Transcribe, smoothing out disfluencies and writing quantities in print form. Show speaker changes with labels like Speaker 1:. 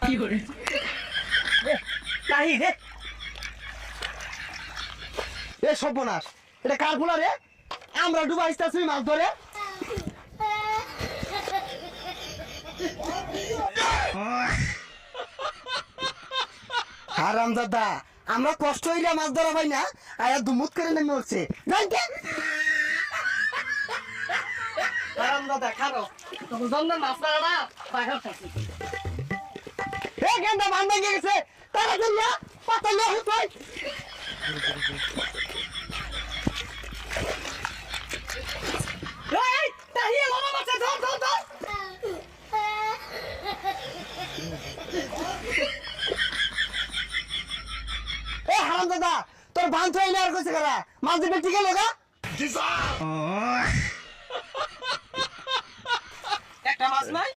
Speaker 1: কি করে
Speaker 2: নাহি রে এ সর্বনাশ এটা কার গুলা রে আমরা ডুবাইতাছি মাছ ধরে হারাম দাদা আমরা কষ্ট হইলে মাছ ধরা পাই না আয়া দুমুত করে নেমে উঠছে হারাম দাদা খারো তখন জন্মের মাছ ধরাটা বাইরে থাকি এ গেন্দা মান ভেঙে গেছে তারা জন্য পাতা লোক তুই এই তাহিয়ে লালা মাছ ধর ধর ধর এ হারাম দাদা তোর বাঁধ হই না আর কইছে কারা মাছ দিবে ঠিক লগা একটা মাছ নাই